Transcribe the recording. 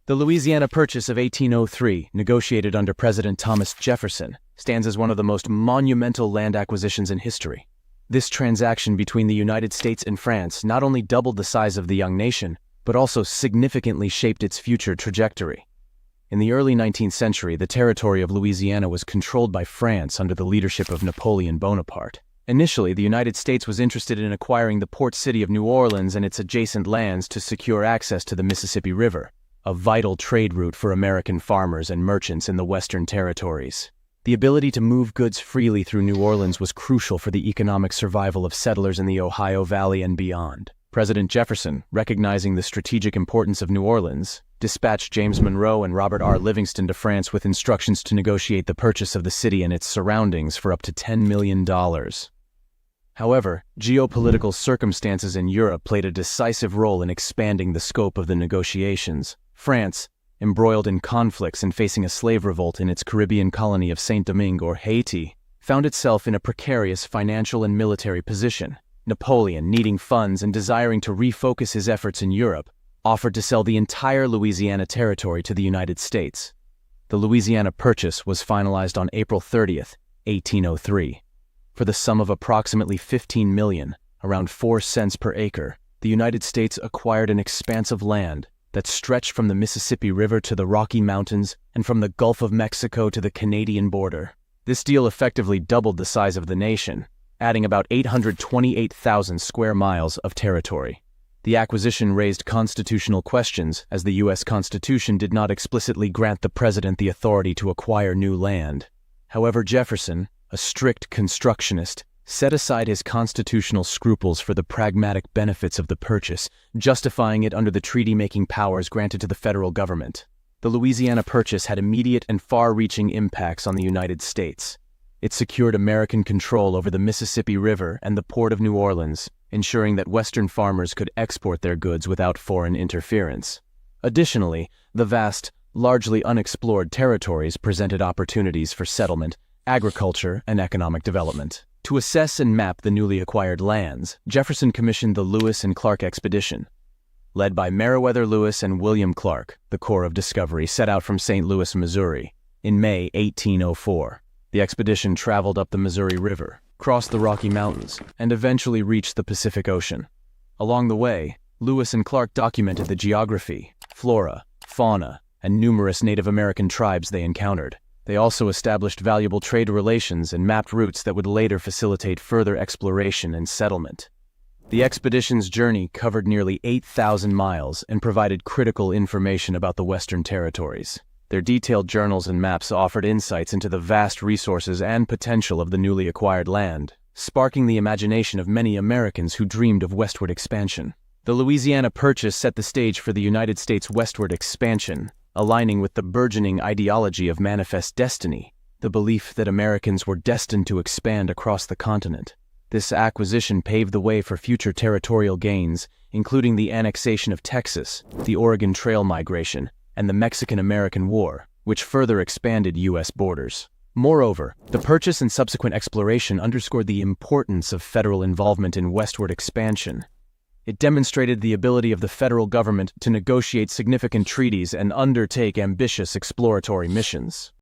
The Louisiana Purchase of 1803, negotiated under President Thomas Jefferson, stands as one of the most monumental land acquisitions in history. This transaction between the United States and France not only doubled the size of the young nation, but also significantly shaped its future trajectory. In the early 19th century, the territory of Louisiana was controlled by France under the leadership of Napoleon Bonaparte. Initially, the United States was interested in acquiring the port city of New Orleans and its adjacent lands to secure access to the Mississippi River, a vital trade route for American farmers and merchants in the Western territories. The ability to move goods freely through New Orleans was crucial for the economic survival of settlers in the Ohio Valley and beyond. President Jefferson, recognizing the strategic importance of New Orleans, dispatched James Monroe and Robert R. Livingston to France with instructions to negotiate the purchase of the city and its surroundings for up to $10 million. However, geopolitical circumstances in Europe played a decisive role in expanding the scope of the negotiations. France, embroiled in conflicts and facing a slave revolt in its Caribbean colony of Saint-Domingue or Haiti, found itself in a precarious financial and military position. Napoleon, needing funds and desiring to refocus his efforts in Europe, offered to sell the entire Louisiana Territory to the United States. The Louisiana Purchase was finalized on April 30th, 1803. For the sum of approximately $15 million, around 4 cents per acre, the United States acquired an expanse of land that stretched from the Mississippi River to the Rocky Mountains and from the Gulf of Mexico to the Canadian border. This deal effectively doubled the size of the nation, adding about 828,000 square miles of territory. The acquisition raised constitutional questions, as the U.S. Constitution did not explicitly grant the president the authority to acquire new land. However, Jefferson, a strict constructionist, set aside his constitutional scruples for the pragmatic benefits of the purchase, justifying it under the treaty-making powers granted to the federal government. The Louisiana Purchase had immediate and far-reaching impacts on the United States. It secured American control over the Mississippi River and the port of New Orleans, ensuring that Western farmers could export their goods without foreign interference. Additionally, the vast, largely unexplored territories presented opportunities for settlement, agriculture, and economic development. To assess and map the newly acquired lands, Jefferson commissioned the Lewis and Clark expedition. Led by Meriwether Lewis and William Clark, the Corps of Discovery set out from St. Louis, Missouri, in May 1804. The expedition traveled up the Missouri River, crossed the Rocky Mountains, and eventually reached the Pacific Ocean. Along the way, Lewis and Clark documented the geography, flora, fauna, and numerous Native American tribes they encountered. They also established valuable trade relations and mapped routes that would later facilitate further exploration and settlement. The expedition's journey covered nearly 8,000 miles and provided critical information about the Western territories. Their detailed journals and maps offered insights into the vast resources and potential of the newly acquired land, sparking the imagination of many Americans who dreamed of westward expansion. The Louisiana Purchase set the stage for the United States' westward expansion, aligning with the burgeoning ideology of manifest destiny, the belief that Americans were destined to expand across the continent. This acquisition paved the way for future territorial gains, including the annexation of Texas, the Oregon Trail migration, and the Mexican-American War, which further expanded U.S. borders. Moreover, the purchase and subsequent exploration underscored the importance of federal involvement in westward expansion. It demonstrated the ability of the federal government to negotiate significant treaties and undertake ambitious exploratory missions.